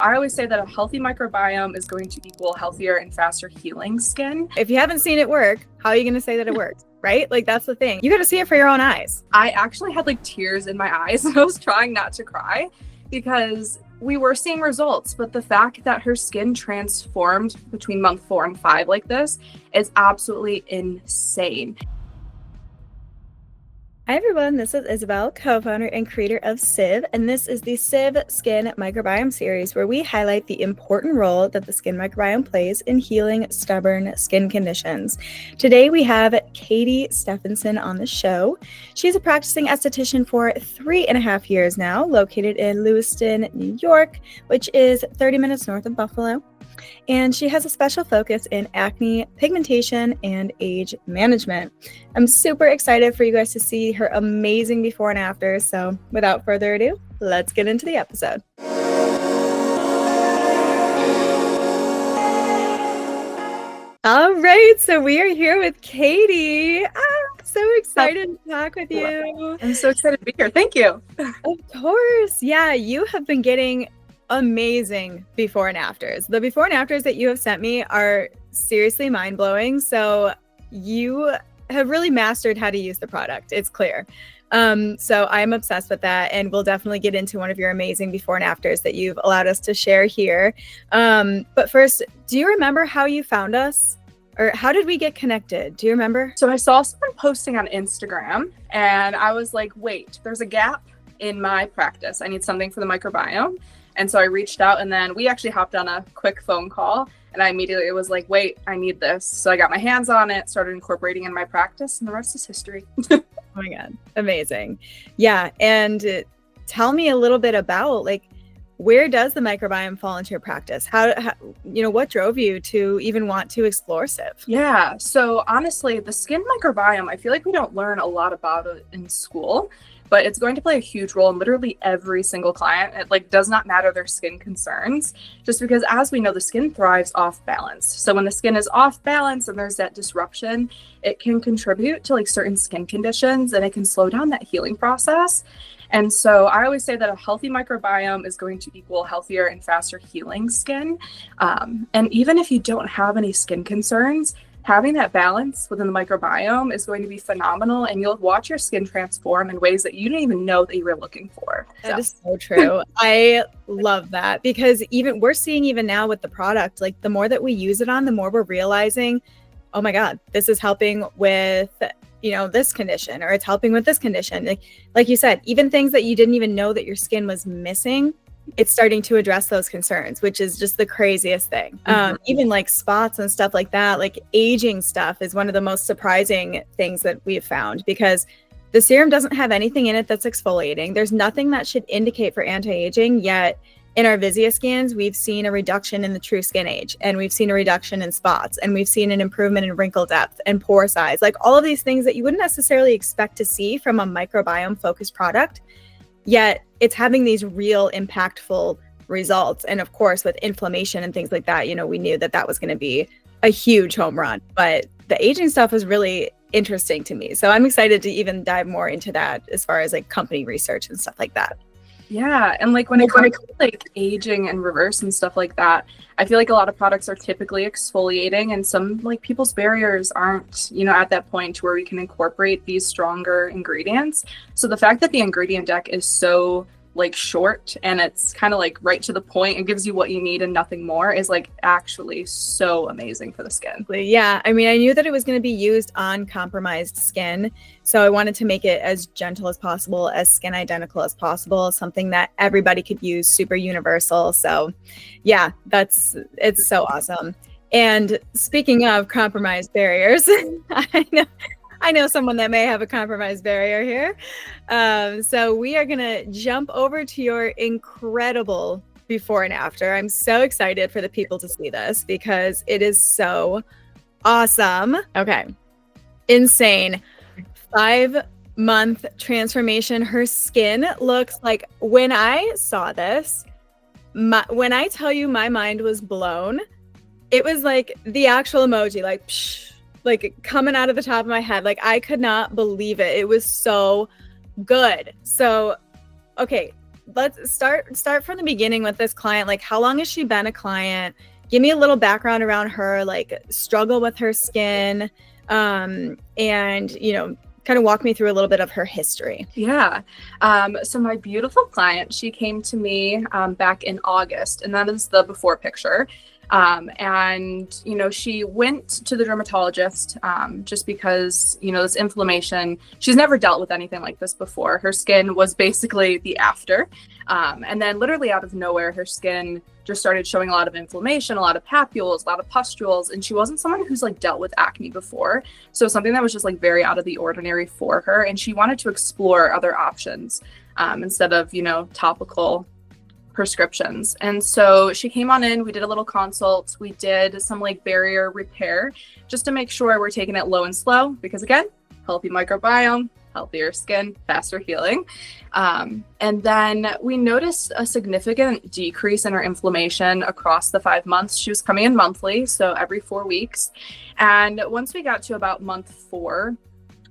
I always say that a healthy microbiome is going to equal healthier and faster healing skin. If you haven't seen it work, how are you going to say that it works? Right? Like, that's the thing. You got to see it for your own eyes. I actually had like tears in my eyes and I was trying not to cry because we were seeing results, but the fact that her skin transformed between month 4 and 5 like this is absolutely insane. Hi everyone, this is Isabel, co-founder and creator of SIV, and this is the SIV Skin Microbiome Series, where we highlight the important role that the skin microbiome plays in healing stubborn skin conditions. Today we have Caitlyn Stephenson on the show. She's a practicing esthetician for 3.5 years now, located in Lewiston, New York, which is 30 minutes north of Buffalo. And she has a special focus in acne, pigmentation, and age management. I'm super excited for you guys to see her amazing before and after. So without further ado, let's get into the episode. All right, so we are here with Caitlyn. I'm so excited to talk with you. I'm so excited to be here. Thank you. Of course. Yeah, you have been getting amazing before and afters. The before and afters that you have sent me are seriously mind-blowing. So you have really mastered how to use the product. It's clear. So I'm obsessed with that, and we'll definitely get into one of your amazing before and afters that you've allowed us to share here. But first, do you remember how you found us? Or how did we get connected? Do you remember? So I saw someone posting on Instagram and I was like, wait, there's a gap in my practice. I need something for the microbiome. And so I reached out, and then we actually hopped on a quick phone call, and I immediately was like, wait, I need this. So I got my hands on it, started incorporating in my practice, and the rest is history. Oh my God. Amazing. Yeah. And tell me a little bit about, like, where does the microbiome fall into your practice? How what drove you to even want to explore SIV? Yeah. So honestly, the skin microbiome, I feel like we don't learn a lot about it in school, but it's going to play a huge role in literally every single client. It does not matter their skin concerns, just because, as we know, the skin thrives off balance. So when the skin is off balance and there's that disruption, it can contribute to certain skin conditions, and it can slow down that healing process. And so I always say that a healthy microbiome is going to equal healthier and faster healing skin. And even if you don't have any skin concerns, having that balance within the microbiome is going to be phenomenal, and you'll watch your skin transform in ways that you didn't even know that you were looking for. That is so true. I love that, because we're seeing even now with the product, like, the more that we use it on, the more we're realizing, oh my God, this is helping with this condition, or it's helping with this condition. Like you said, even things that you didn't even know that your skin was missing, it's starting to address those concerns, which is just the craziest thing. Even like spots and stuff like that, like aging stuff is one of the most surprising things that we've found, because the serum doesn't have anything in it that's exfoliating. There's nothing that should indicate for anti-aging, yet in our Visia scans, we've seen a reduction in the true skin age, and we've seen a reduction in spots, and we've seen an improvement in wrinkle depth and pore size, like all of these things that you wouldn't necessarily expect to see from a microbiome-focused product, yet it's having these real impactful results. And of course, with inflammation and things like that, we knew that that was going to be a huge home run. But the aging stuff was really interesting to me. So I'm excited to even dive more into that as far as company research and stuff like that. Yeah, and when it comes to aging and reverse and stuff like that, I feel like a lot of products are typically exfoliating, and some people's barriers aren't, at that point where we can incorporate these stronger ingredients. So the fact that the ingredient deck is so short, and it's kind of right to the point and gives you what you need and nothing more, is actually so amazing for the skin. Yeah, I mean, I knew that it was going to be used on compromised skin, so I wanted to make it as gentle as possible, as skin identical as possible, something that everybody could use, super universal. So yeah, it's so awesome. And speaking of compromised barriers, I know someone that may have a compromised barrier here. So we are going to jump over to your incredible before and after. I'm so excited for the people to see this, because it is so awesome. Okay. Insane. 5-month transformation. Her skin looks like, when I saw this, when I tell you my mind was blown, it was like the actual emoji, psh, coming out of the top of my head. I could not believe it. It was so good. So, okay, let's start from the beginning with this client. Like, how long has she been a client? Give me a little background around her, like struggle with her skin, and, you know, kind of walk me through a little bit of her history. Yeah. So my beautiful client, she came to me back in August, and that is the before picture. And, you know, she went to the dermatologist just because, you know, this inflammation, she's never dealt with anything like this before. Her skin was basically the after. And then literally out of nowhere, her skin just started showing a lot of inflammation, a lot of papules, a lot of pustules. And she wasn't someone who's like dealt with acne before. So something that was just like very out of the ordinary for her. And she wanted to explore other options instead of, you know, topical prescriptions. And so she came on in, we did a little consult, we did some like barrier repair just to make sure we're taking it low and slow, because again, healthy microbiome, healthier skin, faster healing. And then we noticed a significant decrease in her inflammation across the 5 months. She was coming in monthly, so every 4 weeks. And once we got to about month 4,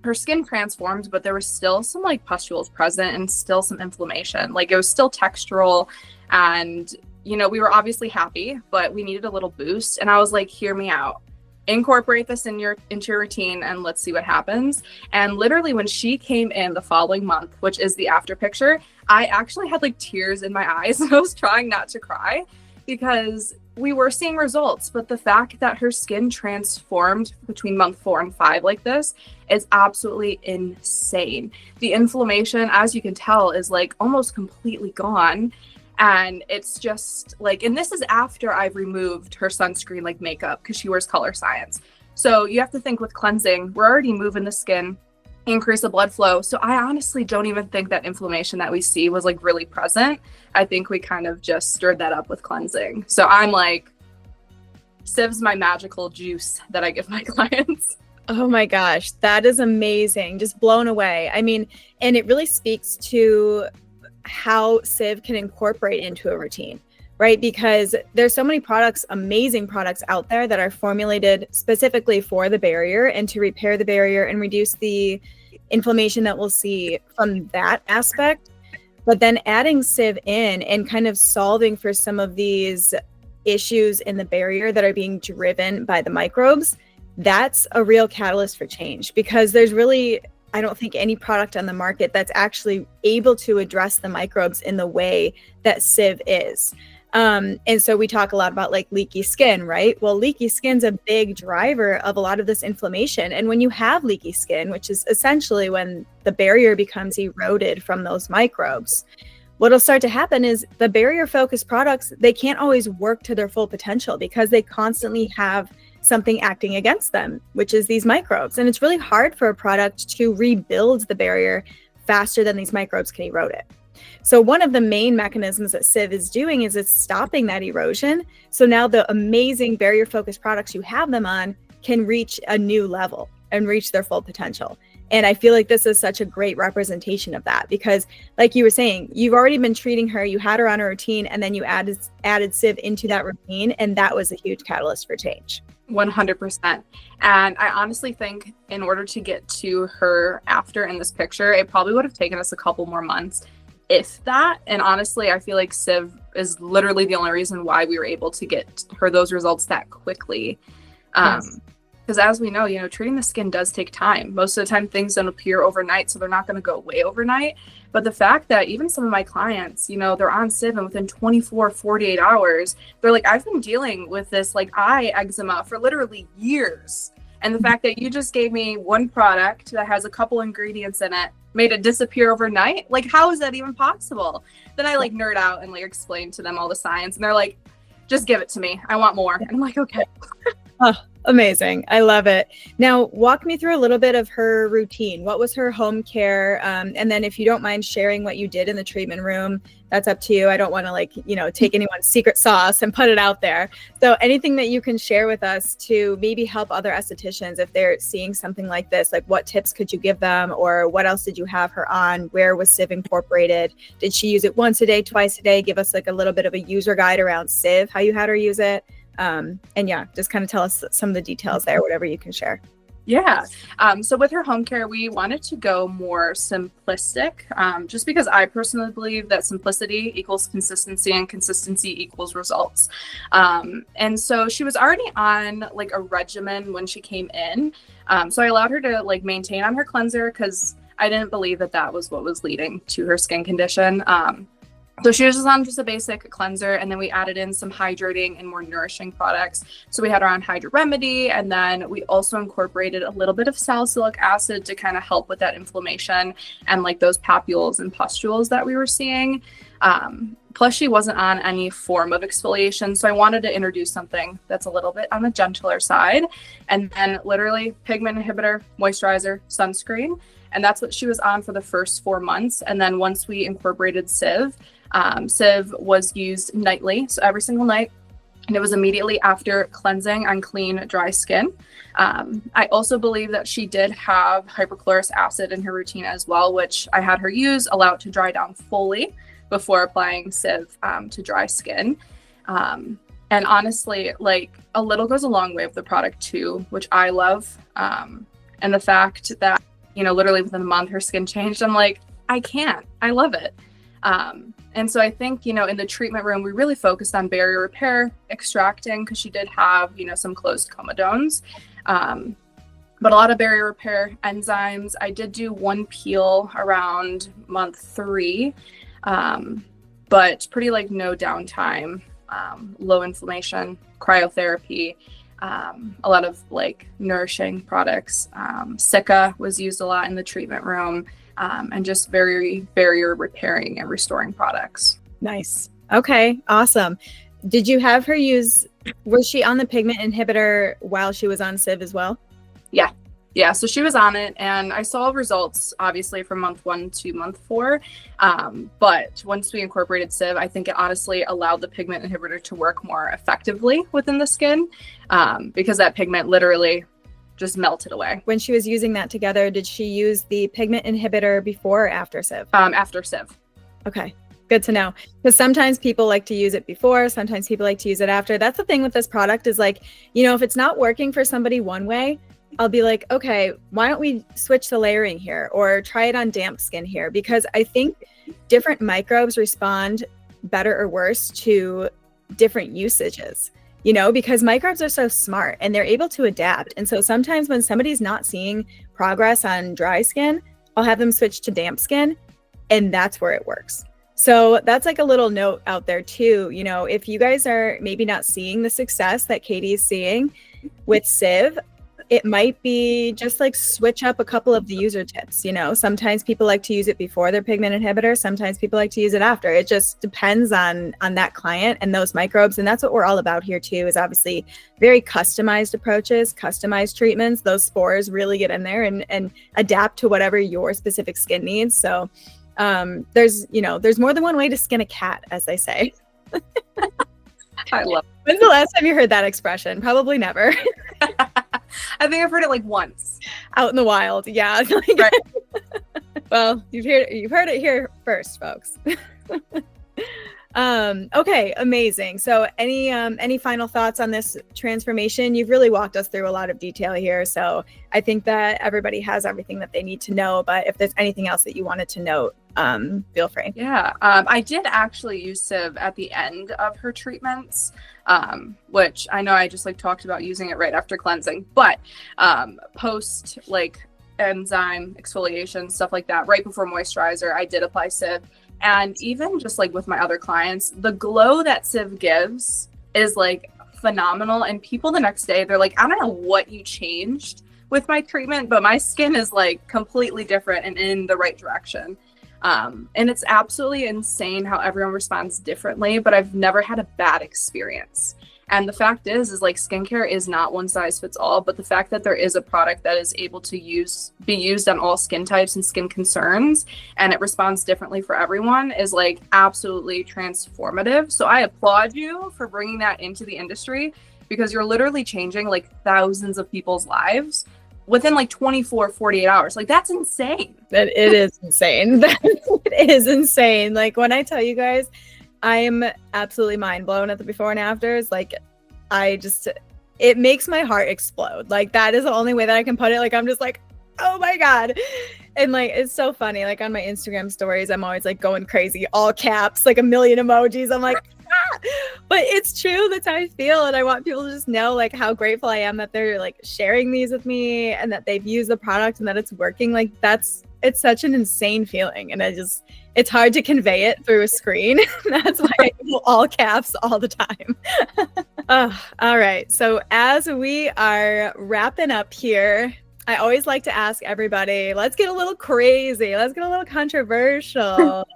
her skin transformed, but there was still some like pustules present and still some inflammation. Like it was still textural, and you know, we were obviously happy, but we needed a little boost. And I was like, hear me out. Incorporate this into your routine and let's see what happens. And literally when she came in the following month, which is the after picture, I actually had like tears in my eyes and I was trying not to cry because we were seeing results. But the fact that her skin transformed between month 4 and 5 like this is absolutely insane. The inflammation, as you can tell, is like almost completely gone. And it's just like, and this is after I've removed her sunscreen like makeup because she wears Color Science. So you have to think with cleansing, we're already moving the skin, increase the blood flow. So I honestly don't even think that inflammation that we see was like really present. I think we kind of just stirred that up with cleansing. So I'm like, SIV's my magical juice that I give my clients. Oh my gosh, that is amazing. Just blown away. I mean, and it really speaks to how SIV can incorporate into a routine, right? Because there's so many products, amazing products out there that are formulated specifically for the barrier and to repair the barrier and reduce the inflammation that we'll see from that aspect. But then adding SIV in and kind of solving for some of these issues in the barrier that are being driven by the microbes, that's a real catalyst for change, because there's really, I don't think, any product on the market that's actually able to address the microbes in the way that SIV is. And so we talk a lot about like leaky skin, right? Well, leaky skin's a big driver of a lot of this inflammation. And when you have leaky skin, which is essentially when the barrier becomes eroded from those microbes, what'll start to happen is the barrier-focused products, they can't always work to their full potential because they constantly have something acting against them, which is these microbes. And it's really hard for a product to rebuild the barrier faster than these microbes can erode it. So one of the main mechanisms that SIV is doing is it's stopping that erosion. So now the amazing barrier-focused products you have them on can reach a new level and reach their full potential. And I feel like this is such a great representation of that, because like you were saying, you've already been treating her, you had her on a routine, and then you added SIV into that routine, and that was a huge catalyst for change. 100%. And I honestly think in order to get to her after in this picture, it probably would have taken us a couple more months, if that. And honestly, I feel like SIV is literally the only reason why we were able to get her those results that quickly. Yes. Because as we know, you know, treating the skin does take time. Most of the time things don't appear overnight, so they're not going to go away overnight. But the fact that even some of my clients, you know, they're on SIV and within 24, 48 hours, they're like, I've been dealing with this like eye eczema for literally years. And the fact that you just gave me one product that has a couple ingredients in it, made it disappear overnight, like how is that even possible? Then I like nerd out and like explain to them all the science, and they're like, just give it to me. I want more. And I'm like, okay. Oh, amazing. I love it. Now, walk me through a little bit of her routine. What was her home care? And then if you don't mind sharing what you did in the treatment room, that's up to you. I don't want to like, you know, take anyone's secret sauce and put it out there. So anything that you can share with us to maybe help other estheticians if they're seeing something like this, like what tips could you give them, or what else did you have her on? Where was SIV incorporated? Did she use it once a day, twice a day? Give us like a little bit of a user guide around SIV, how you had her use it. And yeah, just kind of tell us some of the details there, whatever you can share. Yeah. So with her home care, we wanted to go more simplistic, just because I personally believe that simplicity equals consistency and consistency equals results. And so she was already on like a regimen when she came in. So I allowed her to like maintain on her cleanser because I didn't believe that that was what was leading to her skin condition. So she was just on just a basic cleanser, and then we added in some hydrating and more nourishing products. So we had her on Hydra Remedy, and then we also incorporated a little bit of salicylic acid to kind of help with that inflammation and like those papules and pustules that we were seeing. Plus she wasn't on any form of exfoliation, so I wanted to introduce something that's a little bit on the gentler side. And then literally pigment inhibitor, moisturizer, sunscreen. And that's what she was on for the first 4 months. And then once we incorporated SIV, SIV was used nightly, so every single night, and it was immediately after cleansing on clean, dry skin. I also believe that she did have hypochlorous acid in her routine as well, which I had her use, allow it to dry down fully before applying SIV to dry skin. And honestly, like a little goes a long way with the product too, which I love. And the fact that, you know, literally within a month her skin changed, I'm like, I love it. And so I think, you know, in the treatment room, we really focused on barrier repair, extracting, because she did have, you know, some closed comedones, but a lot of barrier repair enzymes. I did do one peel around month 3, but pretty like no downtime, low inflammation, cryotherapy, a lot of like nourishing products. Sika was used a lot in the treatment room. And just very barrier repairing and restoring products. Nice. Okay, awesome. Did you have her was she on the pigment inhibitor while she was on SIV as well? Yeah, so she was on it, and I saw results obviously from month 1 to month 4. But once we incorporated SIV, I think it honestly allowed the pigment inhibitor to work more effectively within the skin, because that pigment literally just melted away. When she was using that together, did she use the pigment inhibitor before or after SIV? After SIV. Okay, good to know. Because sometimes people like to use it before, sometimes people like to use it after. That's the thing with this product is like, you know, if it's not working for somebody one way, I'll be like, okay, why don't we switch the layering here or try it on damp skin here? Because I think different microbes respond better or worse to different usages. You know, because microbes are so smart and they're able to adapt. And so sometimes when somebody's not seeing progress on dry skin, I'll have them switch to damp skin, and that's where it works. So that's like a little note out there too. You know, if you guys are maybe not seeing the success that Katie's seeing with SIV, it might be just like switch up a couple of the user tips. You know, sometimes people like to use it before their pigment inhibitor. Sometimes people like to use it after. It just depends on that client and those microbes. And that's what we're all about here too, is obviously very customized approaches, customized treatments. Those spores really get in there and adapt to whatever your specific skin needs. So there's more than one way to skin a cat, as they say. I love it. When's the last time you heard that expression? Probably never. I think I've heard it like once. Out in the wild. Yeah. Right. Well, you've heard it here first, folks. Okay, amazing. So any final thoughts on this transformation? You've really walked us through a lot of detail here. So I think that everybody has everything that they need to know, but if there's anything else that you wanted to note, feel free. Yeah, I did actually use SIV at the end of her treatments, which I know I just like talked about using it right after cleansing, but post like enzyme exfoliation, stuff like that, right before moisturizer, I did apply SIV. And even just like with my other clients, the glow that SIV gives is like phenomenal. And people the next day, they're like, I don't know what you changed with my treatment, but my skin is like completely different and in the right direction. And it's absolutely insane how everyone responds differently, but I've never had a bad experience. And the fact is like skincare is not one size fits all, but the fact that there is a product that is able to be used on all skin types and skin concerns, and it responds differently for everyone is like absolutely transformative. So I applaud you for bringing that into the industry, because you're literally changing like thousands of people's lives within like 24, 48 hours. Like that's insane. It is insane. It is insane. Like when I tell you guys, I'm absolutely mind blown at the before and afters. Like it makes my heart explode. Like, that is the only way that I can put it. Like, I'm just like, oh my God. And like, it's so funny. Like on my Instagram stories, I'm always like going crazy, all caps, like a million emojis. I'm like, ah! But it's true. That's how I feel. And I want people to just know like how grateful I am that they're like sharing these with me and that they've used the product and that it's working. Like it's such an insane feeling. And it's hard to convey it through a screen. That's why I do all caps all the time. All right. So as we are wrapping up here, I always like to ask everybody, let's get a little crazy. Let's get a little controversial.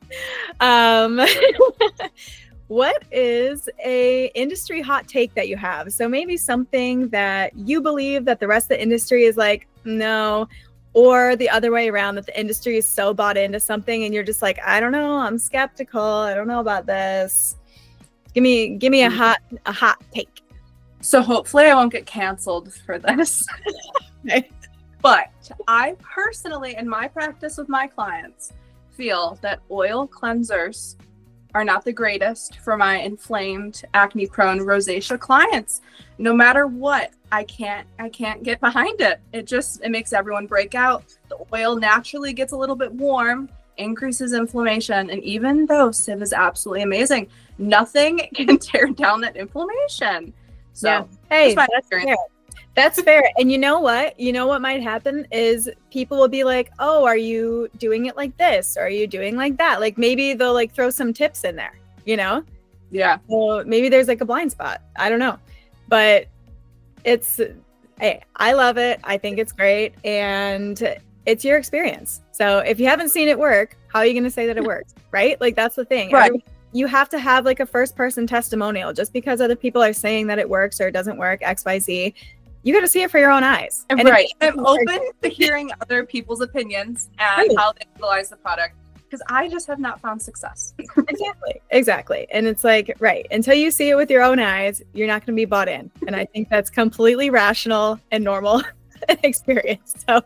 What is a industry hot take that you have? So maybe something that you believe that the rest of the industry is like, no, or the other way around, that the industry is so bought into something and you're just like, I don't know, I'm skeptical. I don't know about this. Give me a hot take. So hopefully I won't get canceled for this. Okay. But I personally, in my practice with my clients, feel that oil cleansers are not the greatest for my inflamed, acne-prone rosacea clients. No matter what, I can't get behind it. It makes everyone break out. The oil naturally gets a little bit warm, increases inflammation, and even though SIV is absolutely amazing, nothing can tear down that inflammation. So, yeah. Hey, that's fair. That's fair. And you know what? You know what might happen is people will be like, oh, are you doing it like this? Or are you doing like that? Like maybe they'll like throw some tips in there, you know? Yeah. So maybe there's like a blind spot. I don't know. But hey, I love it. I think it's great. And it's your experience. So if you haven't seen it work, how are you going to say that it works? Right? Like that's the thing. Right. You have to have like a first person testimonial. Just because other people are saying that it works or it doesn't work, X, Y, Z. You got to see it for your own eyes. And right. I'm open to hearing other people's opinions and how they utilize the product because I just have not found success. Exactly. And it's like, right. Until you see it with your own eyes, you're not going to be bought in. And I think that's completely rational and normal experience. So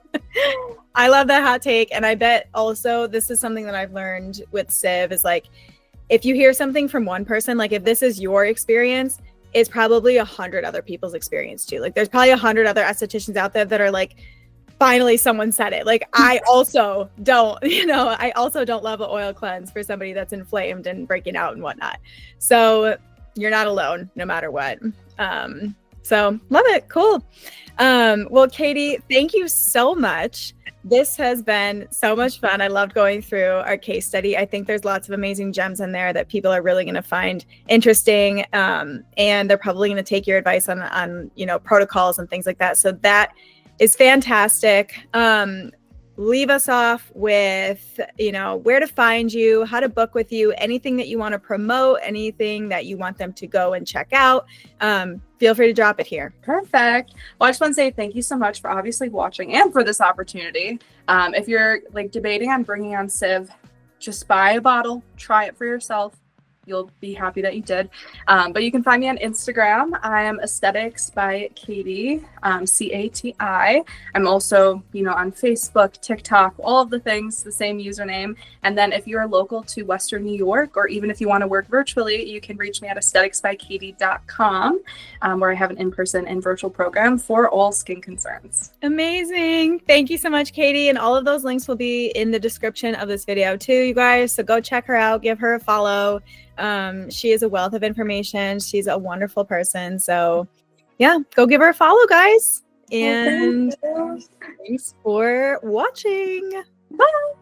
I love that hot take. And I bet also this is something that I've learned with SIV is like, if you hear something from one person, like if this is your experience, it's probably 100 other people's experience too. Like there's probably 100 other estheticians out there that are like, finally someone said it. Like I also don't, I also don't love an oil cleanse for somebody that's inflamed and breaking out and whatnot. So you're not alone no matter what. So love it. Cool. Well, Katie, thank you so much. This has been so much fun. I loved going through our case study. I think there's lots of amazing gems in there that people are really going to find interesting. And they're probably going to take your advice on, protocols and things like that. So that is fantastic. Leave us off with, where to find you, how to book with you, anything that you want to promote, anything that you want them to go and check out. Feel free to drop it here. Perfect. Well, I just want to say thank you so much for obviously watching and for this opportunity. If you're like debating on bringing on SIV, just buy a bottle, try it for yourself. You'll be happy that you did. But you can find me on Instagram. I am Aesthetics by Katie, C-A-T-I. I'm also, on Facebook, TikTok, all of the things, the same username. And then if you're local to Western New York, or even if you want to work virtually, you can reach me at aestheticsbykatie.com, where I have an in-person and virtual program for all skin concerns. Amazing. Thank you so much, Katie. And all of those links will be in the description of this video too, you guys. So go check her out, give her a follow. She is a wealth of information. She's a wonderful person. So yeah, go give her a follow, guys. And thanks for watching. Bye.